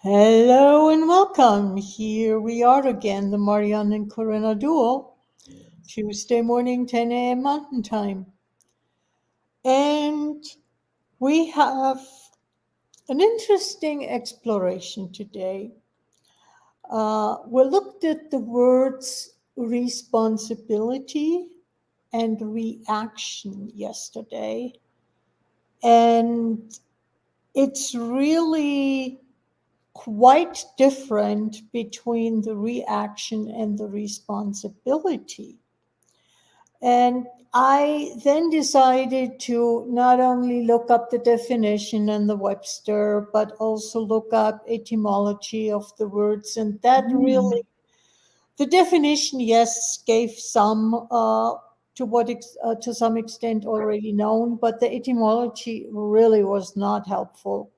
Hello and welcome. Here we are again, the Marianne and Corinna duo, Tuesday morning, 10 a.m. Mountain Time. And we have an interesting exploration today. We looked at the words responsibility and reaction yesterday, and it's really quite different between the reaction and the responsibility. And I then decided to not only look up the definition in the Webster, but also look up etymology of the words. And that really, the definition, yes, gave some to some extent already known, but the etymology really was not helpful.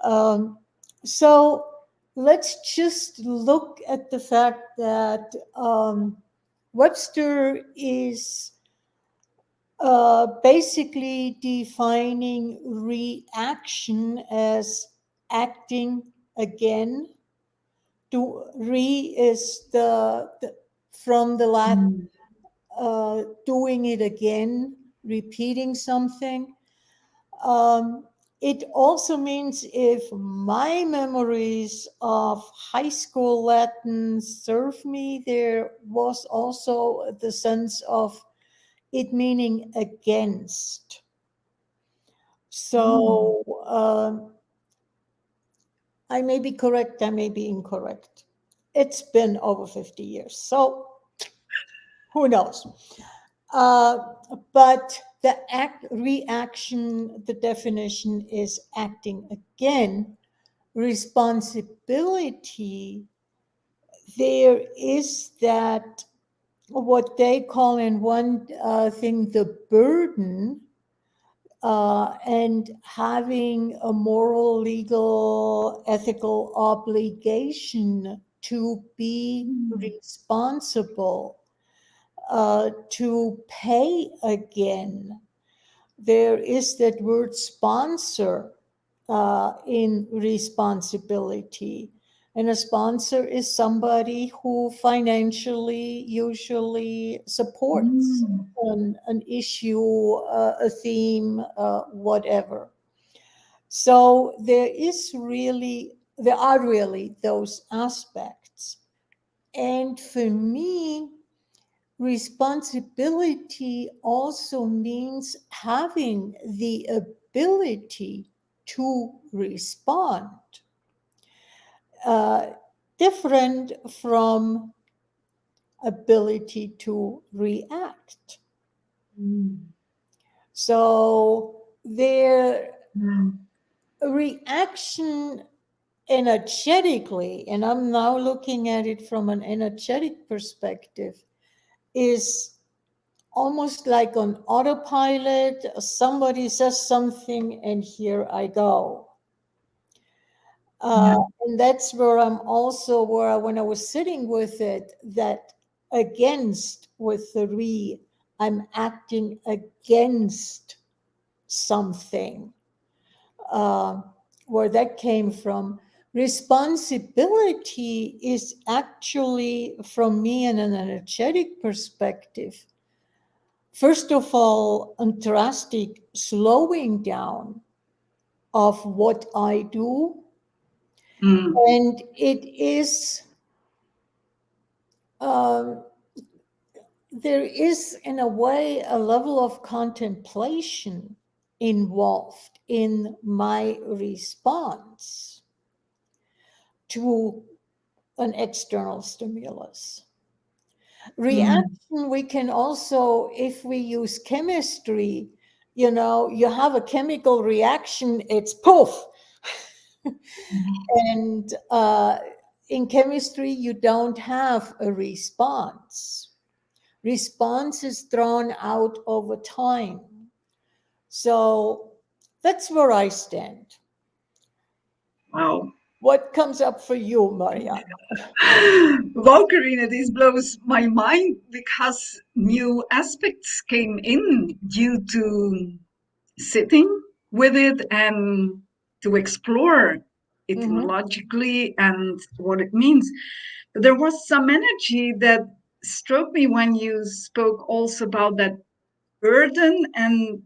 Um, so let's just look at the fact that Webster is basically defining reaction as acting again. Is the from the Latin doing it again, repeating something. Um, it also means if my memories of high school Latin serve me, there was also the sense of it meaning against. So I may be correct, I may be incorrect. It's been over 50 years, so who knows? Uh, but the reaction, the definition is acting again. Responsibility, there is that what they call in one thing the burden, and having a moral, legal, ethical obligation to be responsible, to pay again. There is that word sponsor in responsibility. And a sponsor is somebody who financially usually supports an issue, a theme, whatever. So there are really those aspects. And for me, responsibility also means having the ability to respond, uh, different from ability to react. So their reaction energetically, and I'm now looking at it from an energetic perspective, is almost like on autopilot. Somebody says something, and here I go. And that's where I'm also when I was sitting with it, that against with the I'm acting against something. Uh, where that came from. Responsibility is actually, from me in an energetic perspective, first of all, a drastic slowing down of what I do. And it is, um, there is, in a way, a level of contemplation involved in my response to an external stimulus. Reaction, we can also, if we use chemistry, you have a chemical reaction, it's poof. And in chemistry, you don't have a response. Response is drawn out over time. So that's where I stand. Wow. What comes up for you, Marianne? Wow, Karina, this blows my mind because new aspects came in due to sitting with it and to explore. Mm-hmm. etymologically and what it means. But there was some energy that struck me when you spoke also about that burden and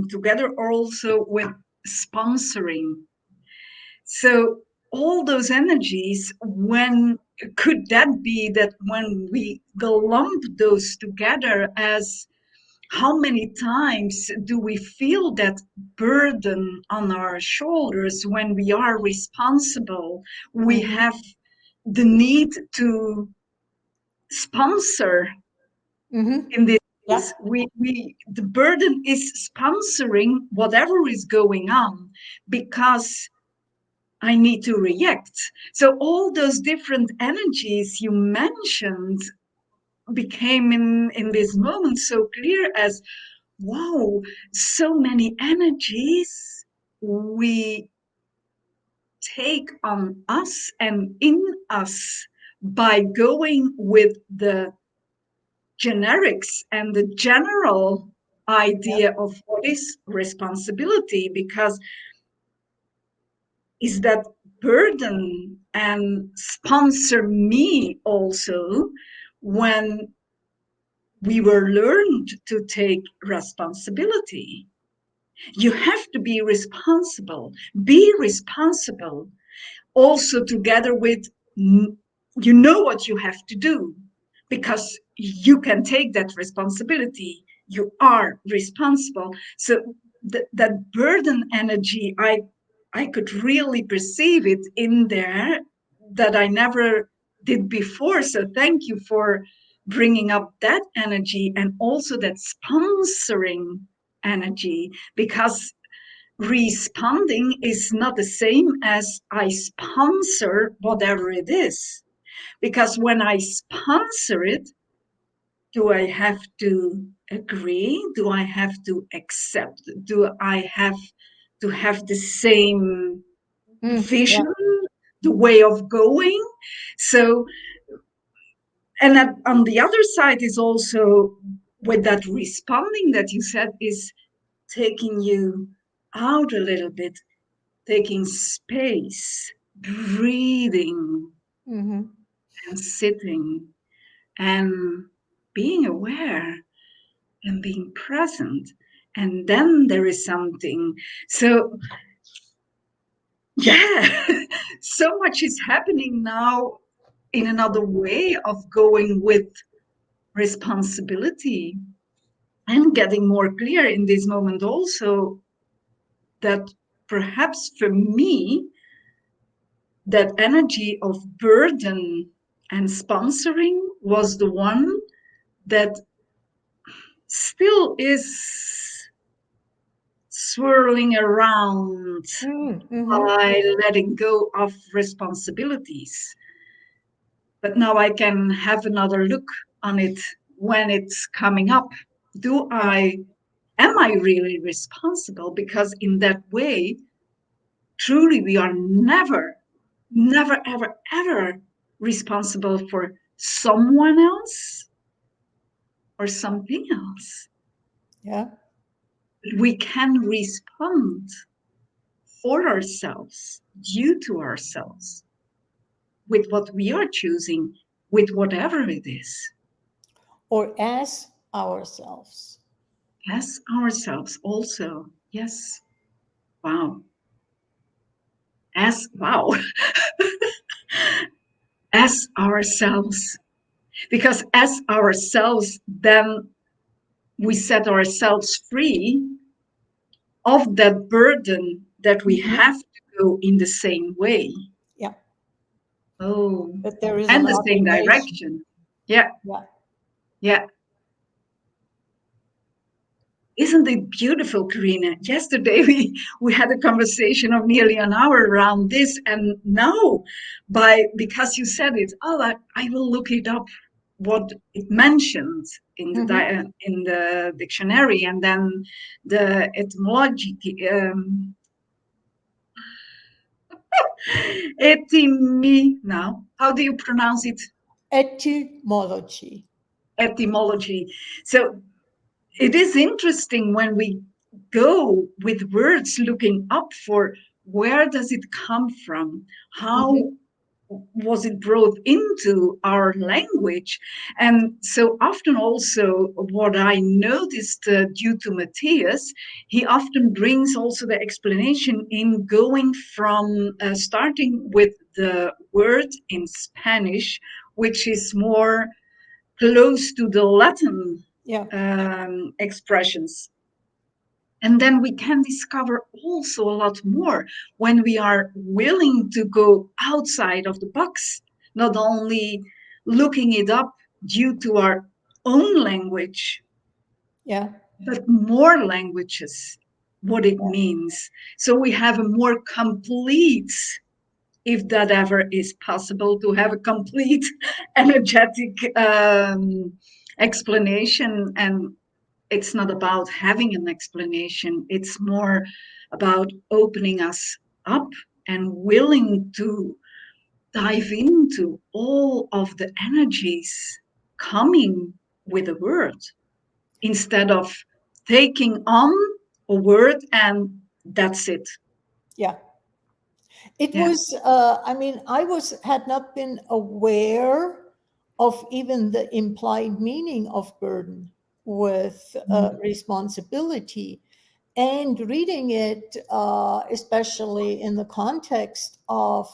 together also with sponsoring. So all those energies, when could that be that when we lump those together, as how many times do we feel that burden on our shoulders when we are responsible? We Mm-hmm. have the need to sponsor. Mm-hmm. In this Yeah. case, we the burden is sponsoring whatever is going on because I need to react. So all those different energies you mentioned became in this moment so clear as wow, so many energies we take on us and in us by going with the generics and the general Yeah. idea of what is responsibility, because is that burden and sponsor me also when we were learned to take responsibility. You have to be responsible also together with you know what you have to do because you can take that responsibility, you are responsible. So that burden energy, I could really perceive it in there that I never did before. So thank you for bringing up that energy and also that sponsoring energy, because responding is not the same as I sponsor whatever it is. Because when I sponsor it, do I have to agree? Do I have to accept? Do I have to have the same Mm. Yeah. vision, the way of going? So, and on the other side is also with that responding that you said is taking you out a little bit, taking space, breathing, Mm-hmm. and sitting, and being aware and being present. And then there is something. So, yeah, so much is happening now in another way of going with responsibility and getting more clear in this moment also that perhaps for me that energy of burden and sponsoring was the one that still is swirling around Mm-hmm. by letting go of responsibilities. But now I can have another look on it when it's coming up. Do Yeah. I, am I really responsible? Because in that way, truly, we are never, ever, ever responsible for someone else or something else. Yeah. We can respond for ourselves, due to ourselves, with what we are choosing, with whatever it is, Or as ourselves. as ourselves also. Yes. Wow. As, wow. As ourselves. Because as ourselves, then we set ourselves free of that burden that we Mm-hmm. have to go in the same way. Yeah. Oh, That there is and an the same obligation. direction. Yeah, Yeah. yeah. Isn't it beautiful, Karina? Yesterday we had a conversation of nearly an hour around this, and now, by because you said it, oh, I will look it up, what it mentions in the Mm-hmm. in the dictionary, and then the etymology, now. How do you pronounce it? Etymology. Etymology. So it is interesting when we go with words looking up for where does it come from? How Mhm. was it brought into our language? And so often, also, what I noticed due to Matthias, he often brings also the explanation in going from starting with the word in Spanish, which is more close to the Latin Yeah, expressions. And then we can discover also a lot more when we are willing to go outside of the box, not only looking it up due to our own language, yeah, but more languages, what it means. So we have a more complete, if that ever is possible, to have a complete energetic explanation. And it's not about having an explanation, it's more about opening us up and willing to dive into all of the energies coming with a word instead of taking on a word and that's it. yeah. It Yeah. was, I mean, had not been aware of even the implied meaning of burden with Mm. responsibility. And reading it, especially in the context of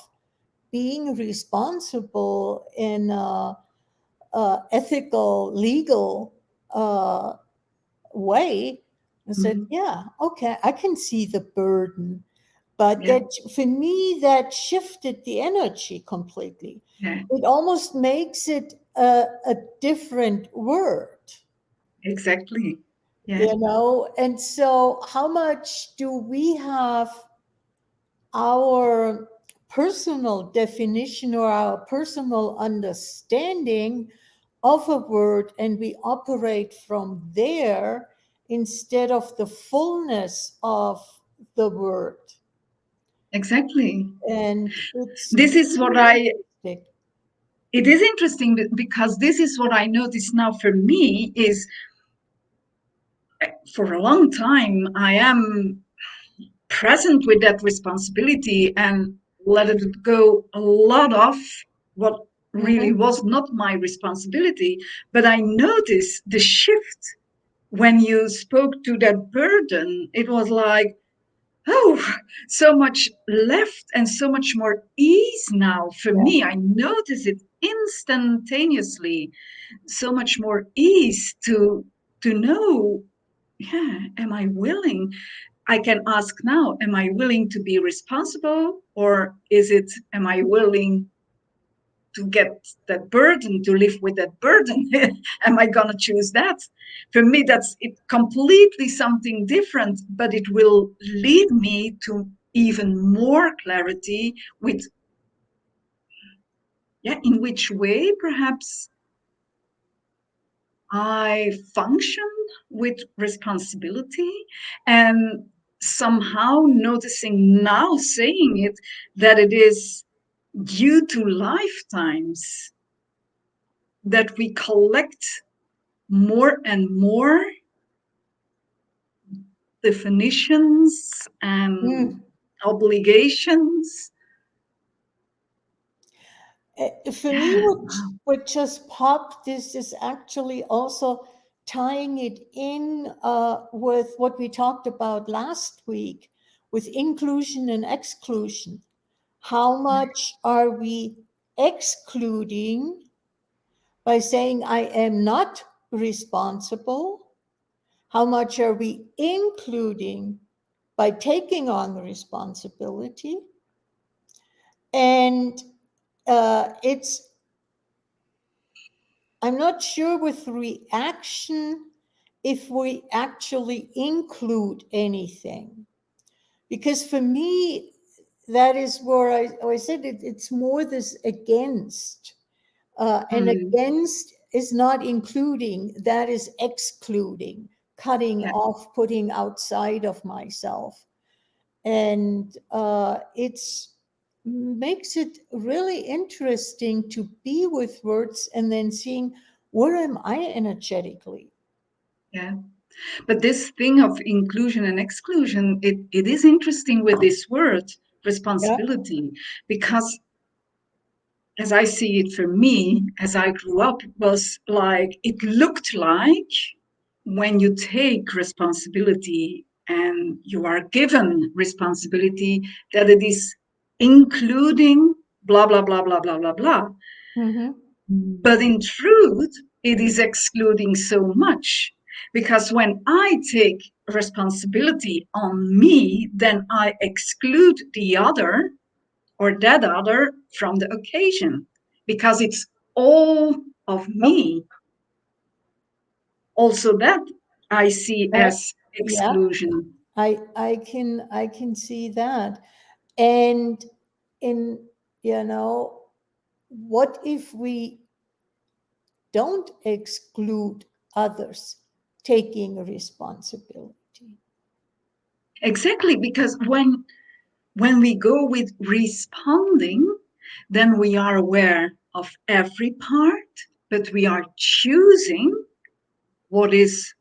being responsible in ethical, legal uh, way, I said, Mhm. yeah, okay, I can see the burden. But Yeah. that for me, that shifted the energy completely. Yeah. It almost makes it a different word, Exactly. Yeah. And so, how much do we have our personal definition or our personal understanding of a word, and we operate from there instead of the fullness of the word? Exactly. And it's This is what really I interesting. it is interesting because this is what I notice now for me is for a long time I am present with that responsibility and let it go a lot of what really Mhm. was not my responsibility. But I noticed the shift when you spoke to that burden. It was like, oh, so much left and so much more ease now for Yeah. me. I notice it instantaneously, so much more ease to know, yeah, am I willing? I can ask now, am I willing to be responsible, or is it, am I willing to get that burden, to live with that burden? Am I going to choose that? For me, that's it completely something different, but it will lead me to even more clarity with, yeah, in which way perhaps I function with responsibility, and somehow noticing now saying it that it is due to lifetimes that we collect more and more definitions and Mm. obligations. For me, Yeah, wow. what just popped this is actually also tying it in with what we talked about last week with inclusion and exclusion. How much are we excluding by saying I am not responsible? How much are we including by taking on the responsibility? And it's, I'm not sure with reaction if we actually include anything. Because for me, that is where I said it's more this against. And Mm, against is not including, that is excluding, cutting yeah, off, putting outside of myself. And it's makes it really interesting to be with words and then seeing where am I energetically. yeah. But this thing of inclusion and exclusion, it is interesting with this word, Yeah. responsibility, because as I see it for me, as I grew up, was like it looked like when you take responsibility and you are given responsibility, that it is including blah, blah, blah, blah, blah, blah, blah. Mm-hmm. But in truth, it is excluding so much. Because when I take responsibility on me, then I exclude the other or that other from the occasion because it's all of Oh, me. Also, that I see uh, as yeah. exclusion. I can see that. And in, you know, what if we don't exclude others taking responsibility? Exactly, because when we go with responding, then we are aware of every part, but we are choosing what is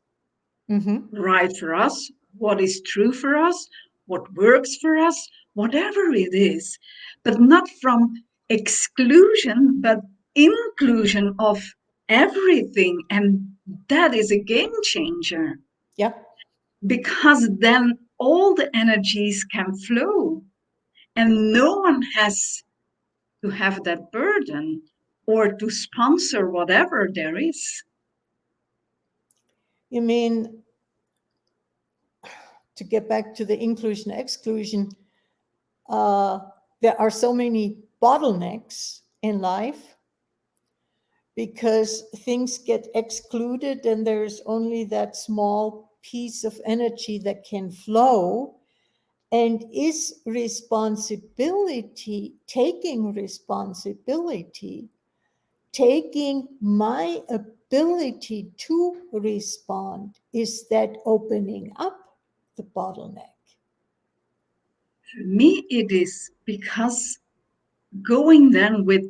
Mm-hmm. right for us, what is true for us, what works for us, whatever it is, but not from exclusion, but inclusion of everything. And that is a game changer Yeah. because then all the energies can flow and no one has to have that burden or to sponsor whatever there is. You mean, to get back to the inclusion exclusion, uh, there are so many bottlenecks in life because things get excluded and there's only that small piece of energy that can flow. And is responsibility, taking responsibility, taking my ability to respond, is that opening up the bottleneck? For me, it is because going then with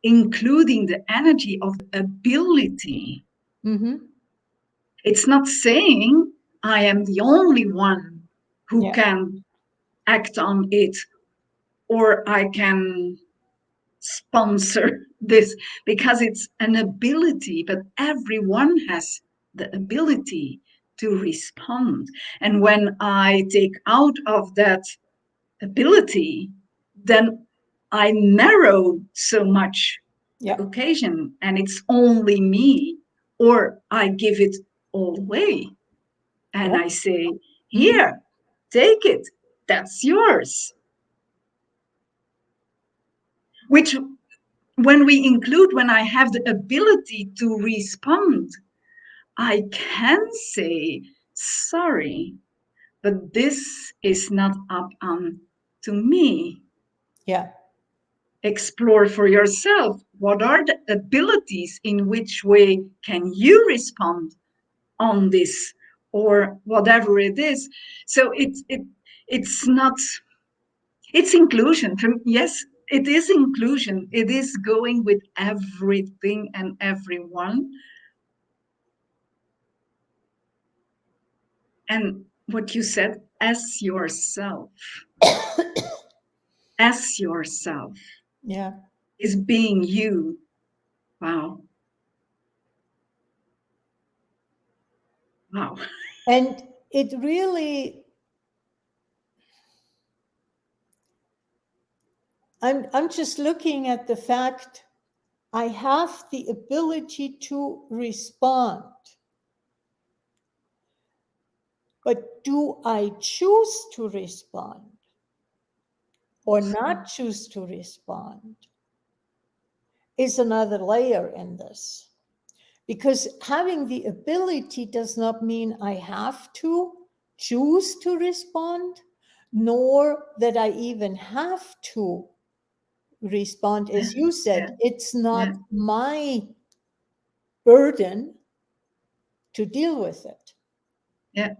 including the energy of the ability. Mm-hmm. It's not saying I am the only one who Yeah. can act on it or I can sponsor this because it's an ability, but everyone has the ability to respond. And when I take out of that ability, then I narrow so much the Yeah. occasion and it's only me, or I give it all away and Yeah. I say, Mm-hmm. here, take it, that's yours. Which, when we include, when I have the ability to respond, I can say, sorry, but this is not up on to me. Yeah. Explore for yourself what are the abilities, in which way can you respond on this or whatever it is. So it's not, it's inclusion. Yes, it is inclusion. It is going with everything and everyone. And what you said, as yourself Yeah. is being you. Wow. Wow. And it really, I'm just looking at the fact I have the ability to respond, but do I choose to respond or not choose to respond is another layer in this. Because having the ability does not mean I have to choose to respond, nor that I even have to respond. Yeah, As you yeah, said, it's not yeah, my burden to deal with it. yeah.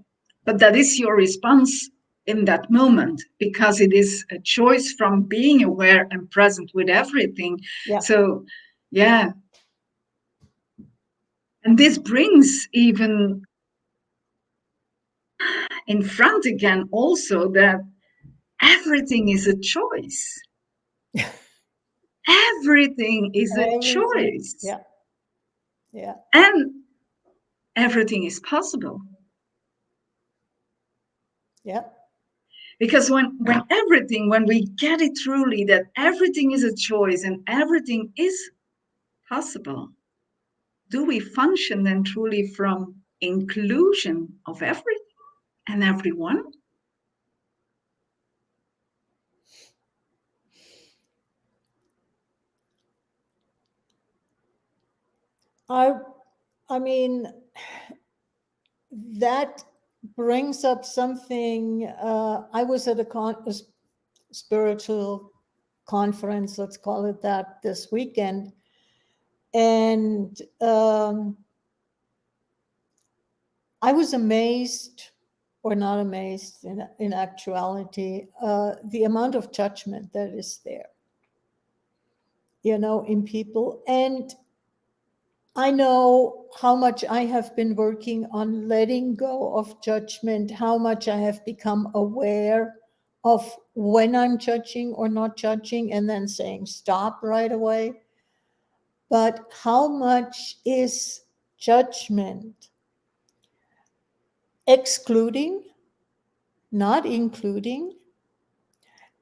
But that is your response in that moment because it is a choice from being aware and present with everything. Yeah. So, yeah. And this brings even in front again also that everything is a choice. Everything is a Everything. choice. Yeah. Yeah. And everything is possible. Yeah. Because when we get it truly that everything is a choice and everything is possible, do we function then truly from inclusion of everything and everyone? I I mean, that brings up something. I was at a spiritual conference, let's call it that, this weekend, and I was amazed, or not amazed, in actuality, the amount of judgment that is there, in people. And I know how much I have been working on letting go of judgment, how much I have become aware of when I'm judging or not judging, and then saying stop right away. But how much is judgment excluding, not including?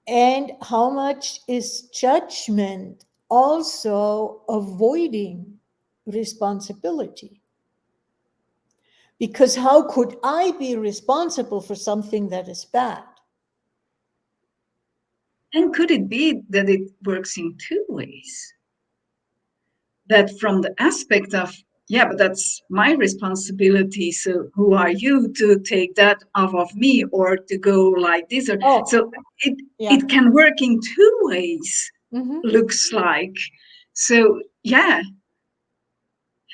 And how much is judgment also avoiding responsibility? Because how could I be responsible for something that is bad? And could it be that it works in two ways? That from the aspect of, yeah, but that's my responsibility. So who are you to take that off of me or to go like this? Or Oh, so it yeah. it can work in two ways, Mm-hmm. looks like. So yeah.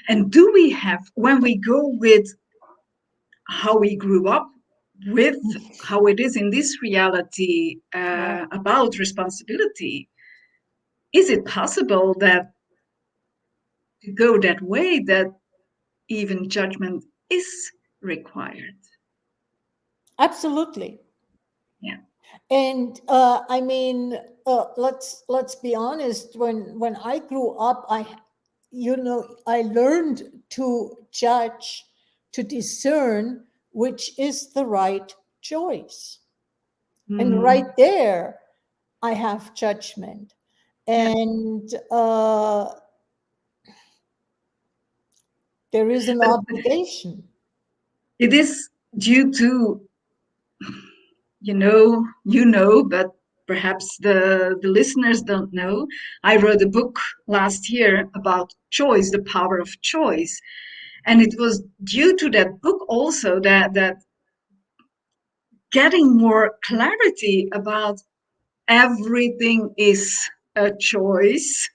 And do we have, when we go with how we grew up, with how it is in this reality Yeah. about responsibility, is it possible that to go that way that even judgment is required? Absolutely. Yeah. And I mean, let's be honest. When I grew up, I learned to judge, to discern which is the right choice, and Mm. right there, I have judgment, Yeah. and there is an But obligation. it is due to, but perhaps the listeners don't know. I wrote a book last year about choice, the power of choice. And it was due to that book also that getting more clarity about everything is a choice.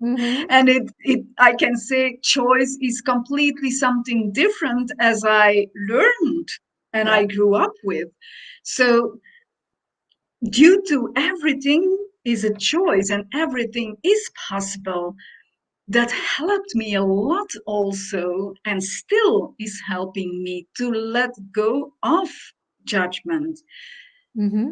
Mm-hmm. And it I can say choice is completely something different as I learned and Yeah. I grew up with. So due to everything is a choice and everything is possible, that helped me a lot also and still is helping me to let go of judgment, Mm-hmm.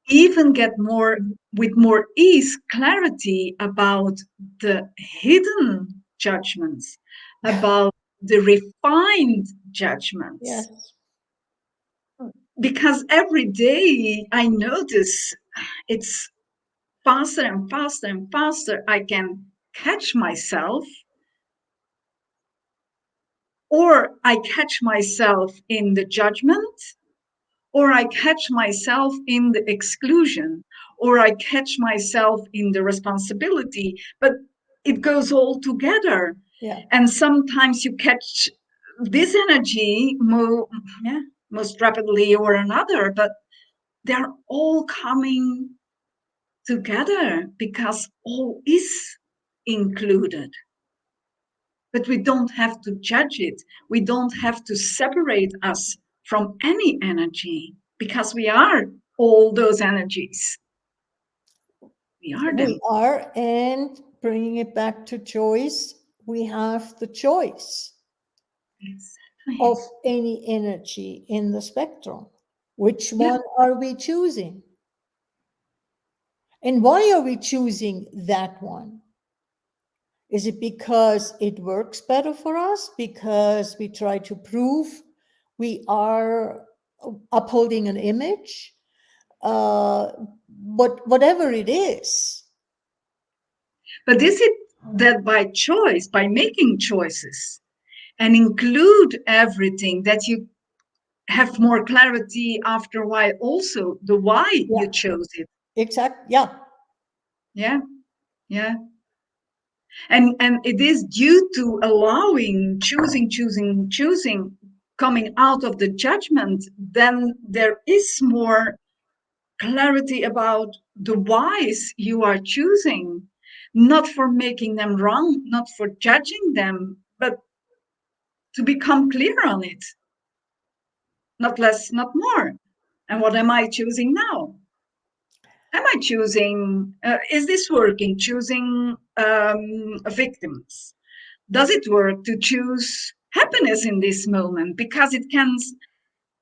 even get more with more ease clarity about the hidden judgments, about the refined judgments. Yes. Because every day I notice it's faster and faster and faster I can catch myself, or I catch myself in the judgment, or I catch myself in the exclusion, or I catch myself in the responsibility, but it goes all together. Yeah. And sometimes you catch this energy yeah, most rapidly or another, but they're all coming together because all is included. But we don't have to judge it. We don't have to separate us from any energy because we are all those energies. We are We them. are, and bringing it back to choice, we have the choice. Yes. of any energy in the spectrum. Which Yeah. one are we choosing? And why are we choosing that one? Is it because it works better for us? Because we try to prove we are upholding an image? Whatever it is. But is it that by choice, by making choices and include everything, that you have more clarity after a while also the why you Yeah, chose it? exactly. Yeah. Yeah, yeah. And it is due to allowing, choosing, coming out of the judgment, then there is more clarity about the whys you are choosing, not for making them wrong, not for judging them, but to become clear on it, not less, not more. And what am I choosing now? Am I choosing, is this working? Choosing victims. Does it work to choose happiness in this moment? Because it can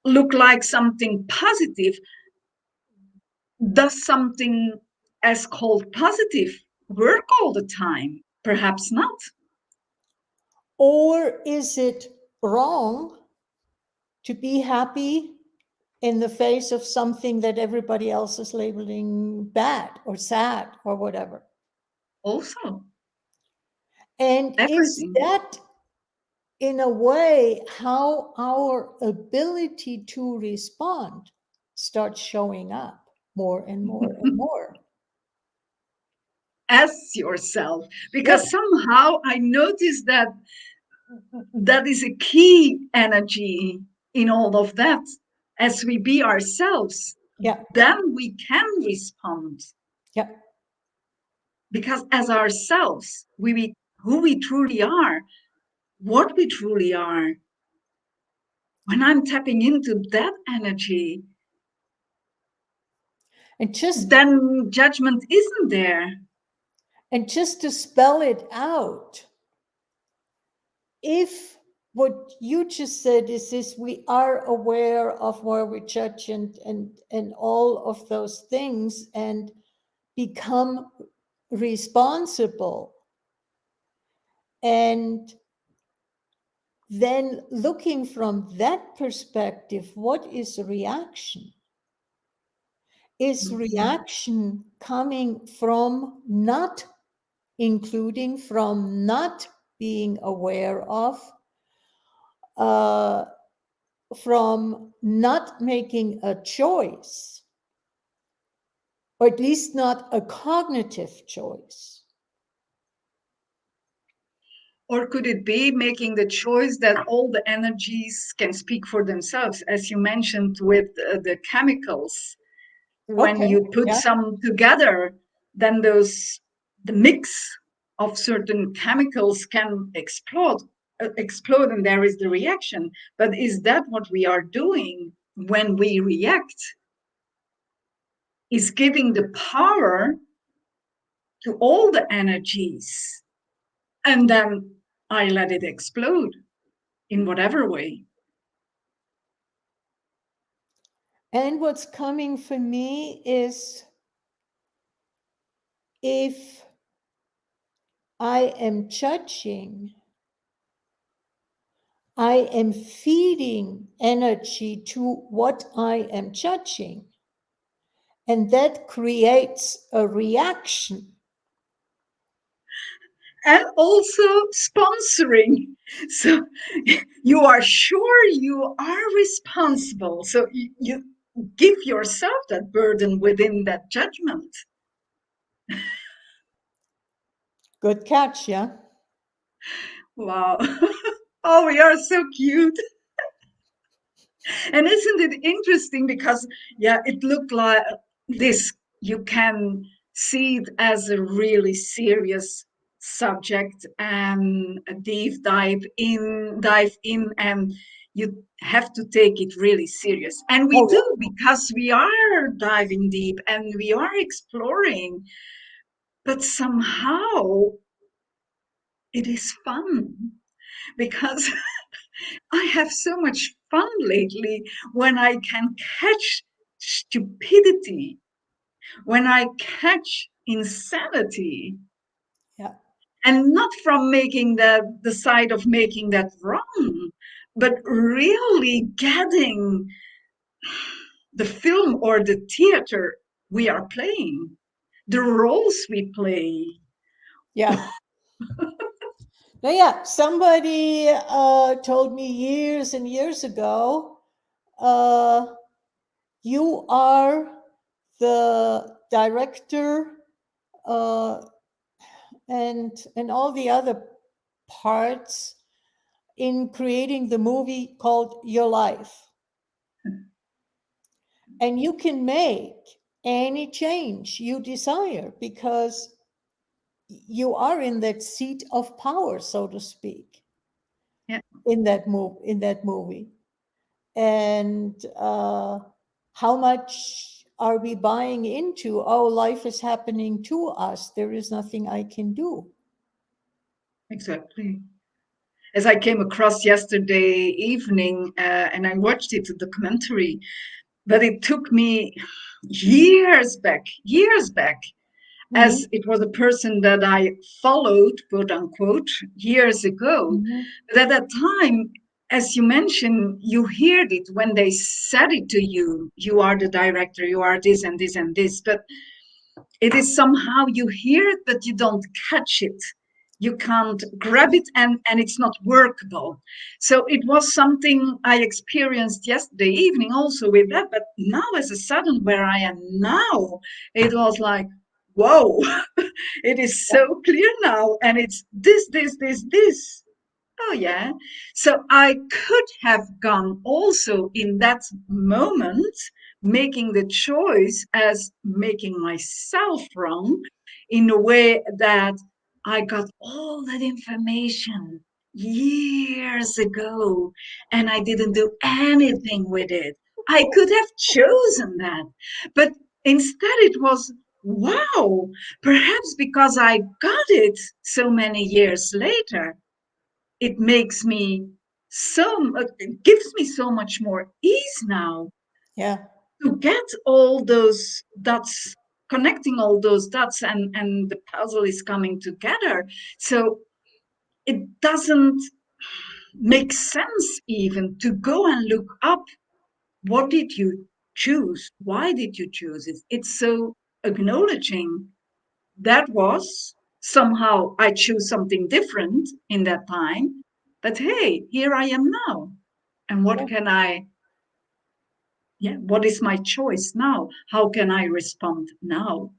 look like something positive. Does something as called positive work all the time? Perhaps not. Or is it wrong to be happy in the face of something that everybody else is labeling bad or sad or whatever? Also, And is everything. that, in a way, how our ability to respond starts showing up more and more and more? As yourself, because Yep. somehow I noticed that that is a key energy in all of that. As we be ourselves, Yeah. then we can respond, Yeah. because as ourselves, we be who we truly are, what we truly are. When I'm tapping into that energy, And just then judgment isn't there. and just to spell it out, if what you just said is this, we are aware of where we judge and all of those things and become responsible, and then looking from that perspective, what is a reaction? Is Mhm. reaction coming from not including, from not being aware of, uh, from not making a choice, or at least not a cognitive choice? Or could it be making the choice that all the energies can speak for themselves, as you mentioned with the chemicals? When Okay, you put yeah. some together, then the mix of certain chemicals can explode, and there is the reaction. But is that what we are doing when we react? Is giving the power to all the energies, and then I let it explode in whatever way. And what's coming for me is, if I am judging, I am feeding energy to what I am judging. And that creates a reaction. And also sponsoring. So you are sure you are responsible. So you give yourself that burden within that judgment. Good catch, yeah? Wow. Oh, we are so cute. And isn't it interesting? Because, yeah, it looked like this, you can see it as a really serious subject and a deep dive in, and you have to take it really serious. And we Oh, do, because we are diving deep and we are exploring, but somehow it is fun because I have so much fun lately when I can catch stupidity, when I catch insanity, Yeah. and not from making that the side of making that wrong, but really getting the film or the theater we are playing, the roles we play. Yeah. Now, yeah, somebody told me years and years ago, uh, you are the director uh, and all the other parts in creating the movie called Your Life. And you can make any change you desire because you are in that seat of power, so to speak, Yeah, in that movie. And how much are we buying into? Oh, life is happening to us. There is nothing I can do. exactly. As I came across yesterday evening, and I watched it, a documentary, but it took me years back, as Hmm. it was a person that I followed, quote unquote, years ago. Hmm. But at that time, as you mentioned, you heard it when they said it to you. You are the director, you are this and this and this. But it is somehow you hear it, but you don't catch it. You can't grab it, and it's not workable. So it was something I experienced yesterday evening also with that. But now, as a sudden, where I am now, it was like, whoa, it is Yeah. so clear now. And it's this. Oh, yeah. So I could have gone also in that moment, making the choice as making myself wrong in a way that I got all that information years ago and I didn't do anything with it. I could have chosen that. But instead, it was wow, perhaps because I got it so many years later, it makes me it gives me so much more ease now Yeah. to get all those dots, connecting all those dots, and the puzzle is coming together. So it doesn't make sense even to go and look up, what did you choose, why did you choose it. It's so acknowledging that was somehow I choose something different in that time. But hey, here I am now. And what Yeah. can I, yeah, what is my choice now? How can I respond now?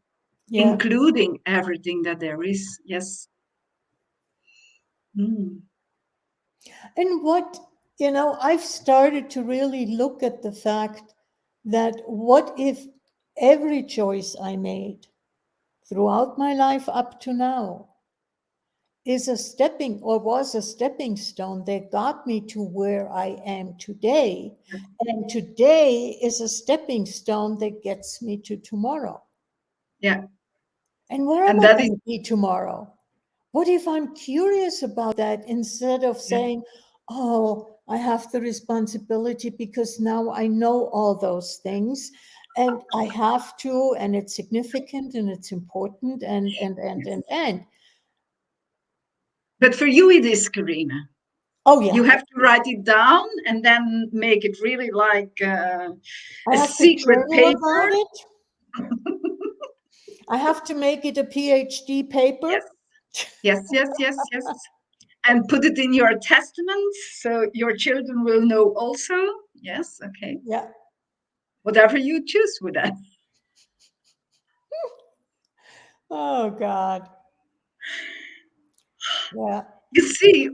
Yeah. Including everything that there is. Yes. Mm. And what, I've started to really look at the fact that what if every choice I made throughout my life up to now is a stepping or was a stepping stone that got me to where I am today. And today is a stepping stone that gets me to tomorrow. Yeah. And where am And I that is, going to be tomorrow? What if I'm curious about that instead of yeah. saying, oh, I have the responsibility because now I know all those things and I have to, and it's significant and it's important Yes. and. But for you, it is, Karina. Oh, You yeah. have to write it down and then make it really like I a have to secret journal paper. about it. I have to make it a PhD paper. Yes, yes. And put it in your testament so your children will know also. Yes, okay. Yeah. Whatever you choose with that. Oh, God. Yeah. You see,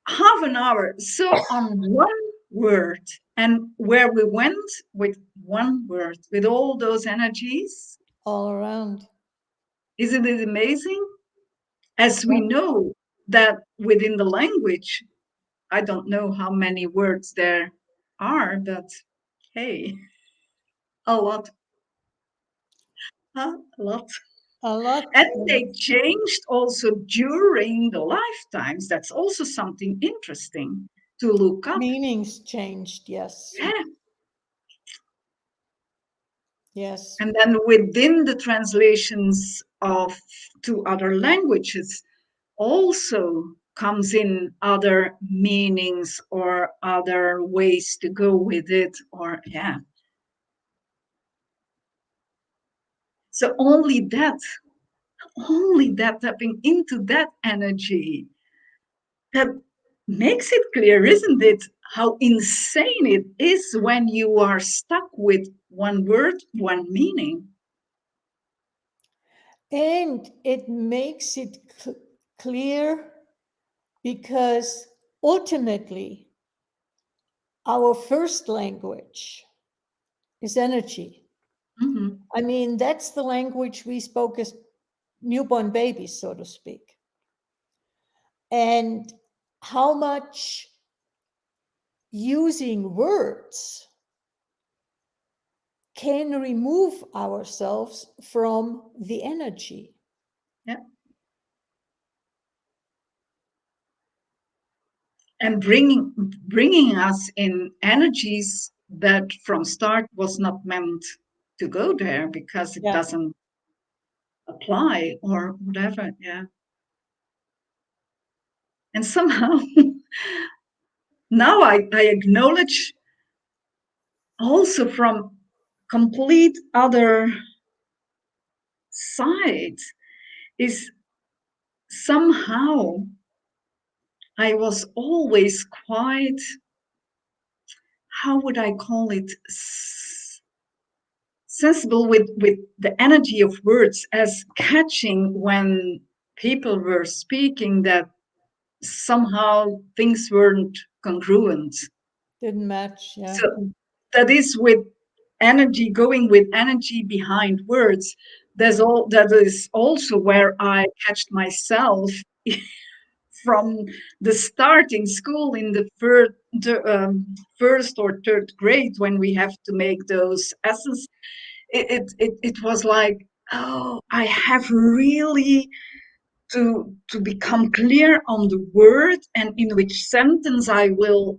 half an hour, so on one word, and where we went with one word, with all those energies, All around. isn't it amazing? As we Yeah. know that within the language, I don't know how many words there are, but hey, a lot, huh? A lot. A lot. And they changed also during the lifetimes. That's also something interesting to look up. Meanings changed, yes. Yeah. Yes. And then within the translations of to other languages also comes in other meanings or other ways to go with it, or yeah. So only that tapping into that energy, that makes it clear, isn't it, how insane it is when you are stuck with one word, one meaning. And it makes it clear because ultimately our first language is energy. Mhm. I mean, that's the language we spoke as newborn babies, so to speak. And how much using words can remove ourselves from the energy. Yeah. And bringing us in energies that from start was not meant to go there because it Yeah. doesn't apply or whatever. Yeah. And somehow now I acknowledge also from complete other side is somehow I was always quite, how would I call it, sensible with the energy of words, as catching when people were speaking that somehow things weren't congruent. Didn't match. Yeah. So that is with energy, going with energy behind words. That is also where I catched myself from the start in school in the first or third grade when we have to make those essays. It was like, oh, I have really to become clear on the word and in which sentence I will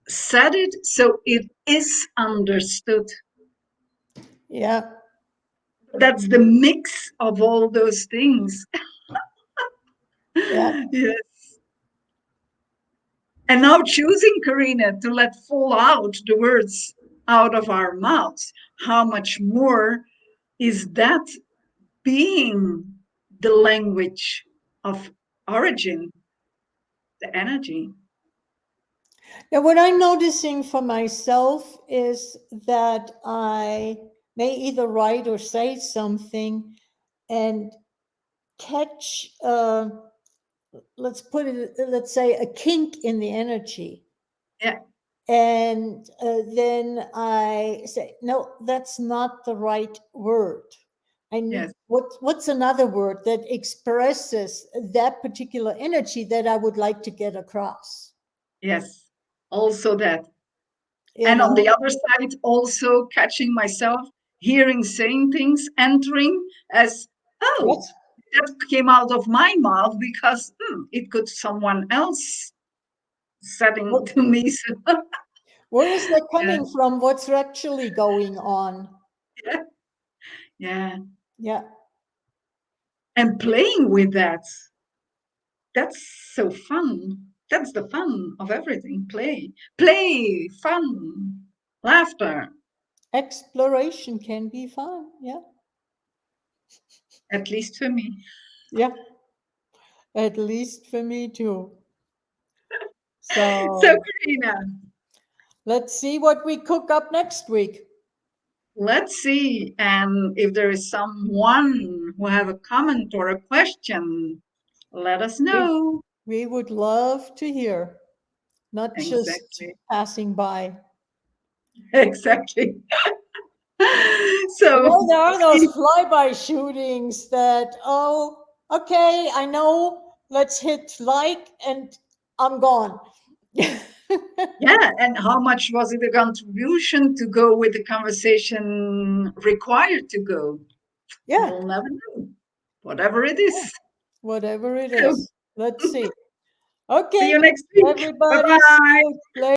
set it so it is understood. Yeah. That's the mix of all those things. Yeah. Yes. And now choosing, Karina, to let fall out the words out of our mouths, how much more is that being the language of origin, the energy? Now, what I'm noticing for myself is that I may either write or say something and catch, let's say, a kink in the energy. Yeah, And then I say, no, that's not the right word. I need yes, what's another word that expresses that particular energy that I would like to get across. yes. Also that. You And on the know, other side, also catching myself hearing, saying things, entering as, oh, yes. that came out of my mouth because it could someone else setting to me. So, Where is that yeah, coming from? What's actually going on? yeah, yeah. Yeah. And playing with that, that's so fun. That's the fun of everything. Play, fun, laughter, Exploration can be fun. Yeah. at least for me. Yeah. At least for me too. So, So Karina, let's see what we cook up next week. let's see. And if there is someone who have a comment or a question, let us We, know. we would love to hear, not just Exactly. passing by. Exactly. You So, know, there are those see, flyby shootings that, oh, okay, I know, let's hit like and I'm gone. yeah, and how much was it a contribution to go with the conversation required to go? Yeah, We'll never know, whatever it is. whatever it So, is. Let's see. See Okay, you next week. Bye everybody, see bye. you later.